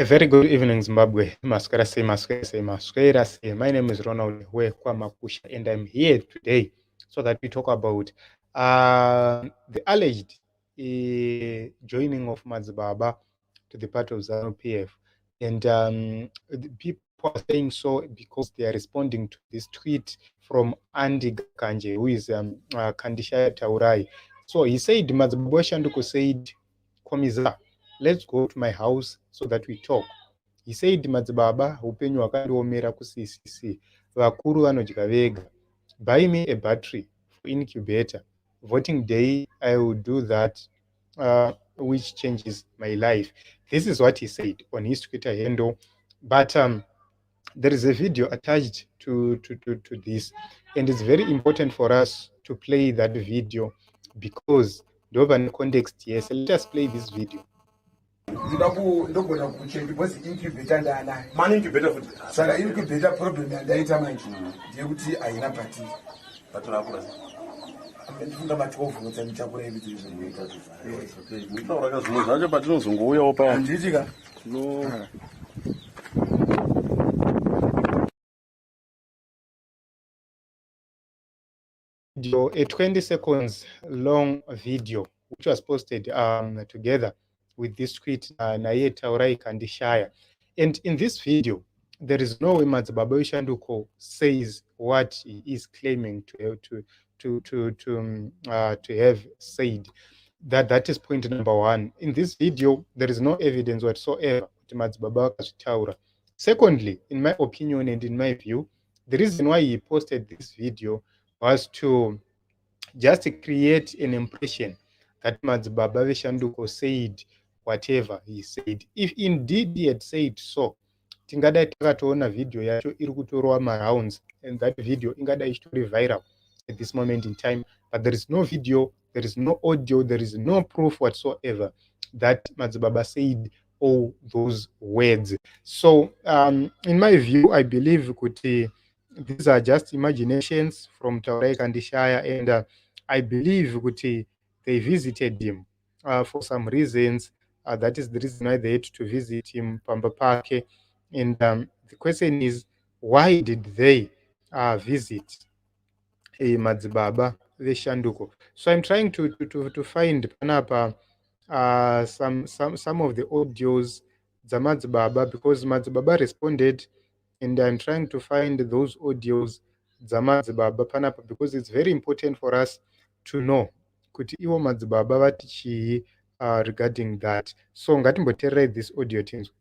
A very good evening, Zimbabwe. Masquera say, masquera say, masquera say. My name is Ronald Kwamakusha, and I'm here today so that we talk about the alleged joining of Madzibaba to the part of ZANU PF. And the people are saying so because they are responding to this tweet from Andy Kanje, who is Kandishaya Taurai. So he said, Madzibaba Shanduko said, Chamisa, let's go to my house so that we talk. He said, Madzibaba, upenyu hwakandiomera kuCCC. Vakuru vanodya vega. Buy me a battery for incubator. Voting day, I will do that, which changes my life. This is what he said on his Twitter handle. But there is a video attached to this, and it's very important for us to play that video because the over context. Yes, let us play this video. ndogona kuchengi bozi incubator ndana mani incubator futhi saka incubator problem yandaita manje ndiyekuti ayina party batolakula ndifunda ma12 ngotsa ndichakura ibi zvizoita okay mutaura kazvimwe zvacho patinozongouyawo pa anditi ka no video, a 20 seconds long video which was posted together with this tweet Naye Taurai Kandishaya. And in this video, there is no way Madzibaba veSHANDUKO says what he is claiming to have said. That is point number one. In this video, there is no evidence whatsoever to Madzibaba Taura. Secondly, in my opinion and in my view, the reason why he posted this video was to just create an impression that Madzibaba veSHANDUKO said whatever he said. If indeed he had said so, tingadai takatoona video yacho iri kutorwa marounds, and that video ingadai ichitori viral at this moment in time. But there is no video, there is no audio, there is no proof whatsoever that Madzibaba said all those words. So in my view, I believe kuti these are just imaginations from Taurai Kandishaya, and I believe kuti they visited him for some reasons. That is the reason why they had to visit him Pamba Pake. And the question is, why did they visit Madzibaba veSHANDUKO? So I'm trying to find panapa some of the audios Madzibaba, because Madzibaba responded, and I'm trying to find those audios Madzibaba panapa, because it's very important for us to know kuti iwo Madzibaba vati chii regarding that. So ngatimbotererai this audio tinzwe.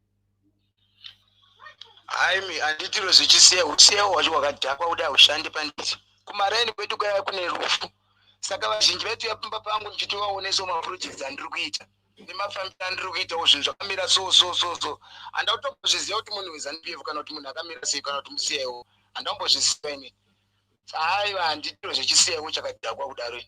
Aimi anditiro zvichisiya wacho wakadhakwa kuti aushandi panditi kumareni kwedu kaya kune rufu, saka vazhinji vetu yapamba pangu ndichitovaonesawo maprojects andiri kuita nemafambiro andiri kuitawo zvinhu zvakamira so handa kutozviziva kuti munhu weZANU PF kana kuti munhu akamira sei kana kuti musiyaiwo handa kumbozviziva ine. Aiwa handitiro zvichisiyawo chakadhakwa kudaro.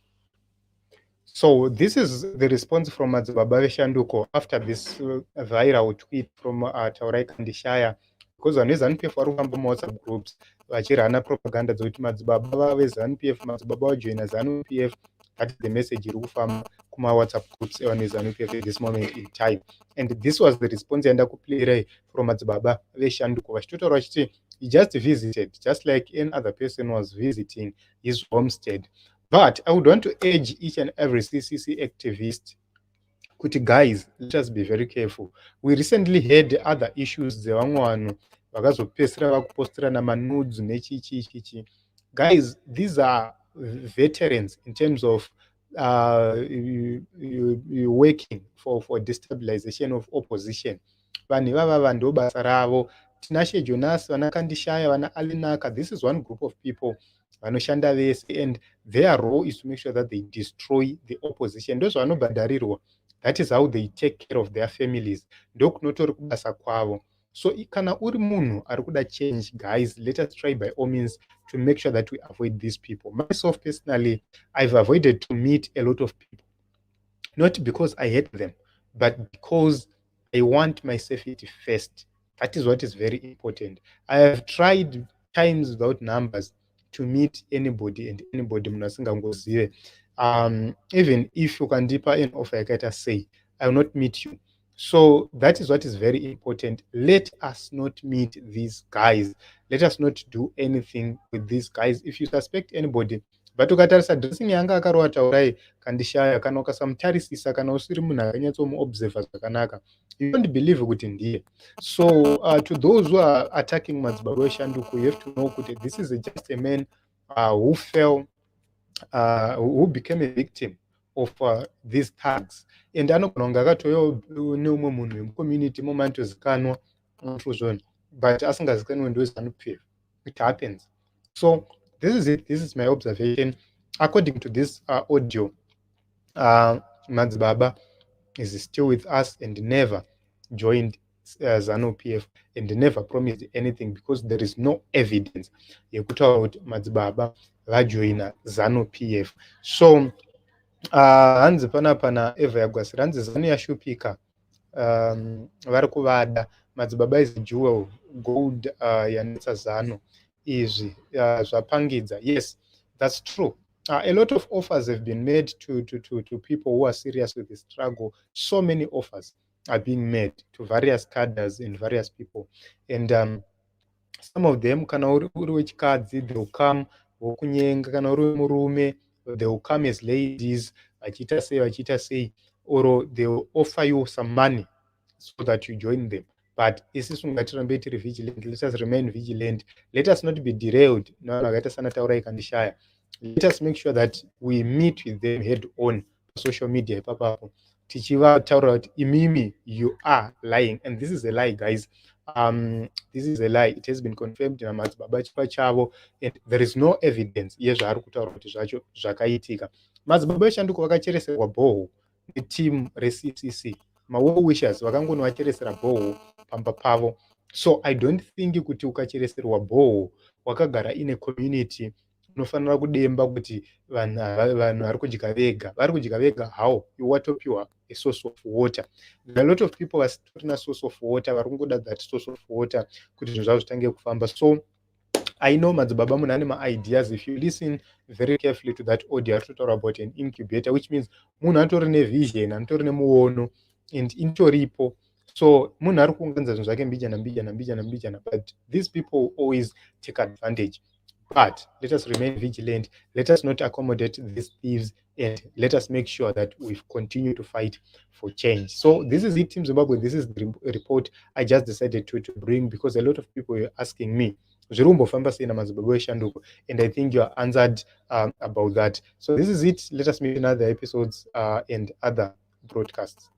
So this is the response from Madzibaba veSHANDUKO after this viral tweet from Taurai Kandishaya, because on ZANU PF vari kufamba muWhatsApp groups vachirana propaganda dzokuti Madzibaba veZANU PF, Madzibaba vajoina ZANU PF. That is the message iri kufamba kumaWhatsApp groups on ZANU PF at this moment in time. And this was the response yandakuplayirai from Madzibaba veSHANDUKO vachitotaura vachiti he just visited, just like any other person was visiting his homestead. But I would want to urge each and every CCC activist, kuti guys, let us be very careful. We recently had other issues dzevamwe vakazopesera vakupostirana manudes nechichi. Guys, these are veterans in terms of working for destabilization of opposition. Vanhu ivava ndo basa ravo. Tinashe Jonas, vana Kandishaya, vana Alinaka, this is one group of people vanoshanda vese, and their role is to make sure that they destroy the opposition. Those vanobhadharirwa, that is how they take care of their families. Ndokunotori kubasa kwavo. So kana uri munhu ari kuda change, guys, let us try by all means to make sure that we avoid these people. Myself personally, I've avoided to meet a lot of people, not because I hate them, but because I want my safety first. That is what is very important. I have tried times without numbers to meet anybody and anybody munasingangozive. Even if you can deeper an offer yakaita say, I will not meet you. So that is what is very important. Let us not meet these guys. Let us not do anything with these guys. If you suspect anybody, but ukatarisa dressing yanga akarova taurai kandishaya kana ukasamutarisisa kana usiri munhu akanyatsomuobserva zvakanaka, you don't believe kuti ndiye. So to those who are attacking Madzibaba veSHANDUKO, you have to know kuti this is just a man who fell, who became a victim of these thugs, and anogona kunge akatoyawo neumwe munhu wemucommunity momanitozikanwa mufuzvona, but asingazikanwe ndoZANU PF. It happens. So this is it. This is my observation. According to this audio, Madzibaba is still with us and never joined ZANU PF and never promised anything, because there is no evidence yekutaura kuti Madzibaba vajoina ZANU PF. So hanzi panapa Eva Yagwasira, hanzi ZANU yashupika, vari kuvada. Madzibaba is jewel, gold yanetsa ZANU izvi zvapangidza. Yes, that's true. A lot of offers have been made to people who are serious with the struggle. So many offers are being made to various cadres and various people, and some of them, kana uri wechikadzi, they will come vokunyenga, kana uri murume, they will come as ladies vachiita sei, or they will offer you some money so that you join them. But isusu ngatirambe tiri vigilant. Let us remain vigilant. Let us not be derailed nevanhu vakaita sana taurai kandishaya. Let us make sure that we meet with them head on social media ipapapo tichivataurira kuti imimi, you are lying, and this is a lie, guys. This is a lie. It has been confirmed naMadzibaba pachavo, and there is no evidence yezvaari kutaura kuti zvacho zvakaitika. Madzibaba veSHANDUKO vakachereserwa bhoho neteam reCCC. Well wishers vakangonovacheresera bhoho pamba pavo. So I don't think kuti ukachereserwa bhoho wakagara in a community unofanira kudemba kuti vanhu vari kudya vega. Vari kudya vega how? You watopiwa a source of water. There are a lot of people vasitorina source of water, vari kungoda that source of water kuti zvinhu zvavo zvitange kufamba. So I know Madzibaba munhu ane ma-ideas. If you listen very carefully to that audio, ari kutotaura about an incubator, which means munhu atori nevision, anotori nemuono, and intoripo. So munhu ari kuunganidza zvinhu zvake mbijana, but these people always take advantage. But let us remain vigilant. Let us not accommodate these thieves, and let us make sure that we continue to fight for change. So this is it, Team Zimbabwe. This is the report I just decided to bring, because a lot of people were asking me, zvirumbofamba sei naMadzibaba veSHANDUKO, and I think you are answered about that. So this is it. Let us meet in other episodes and other broadcasts.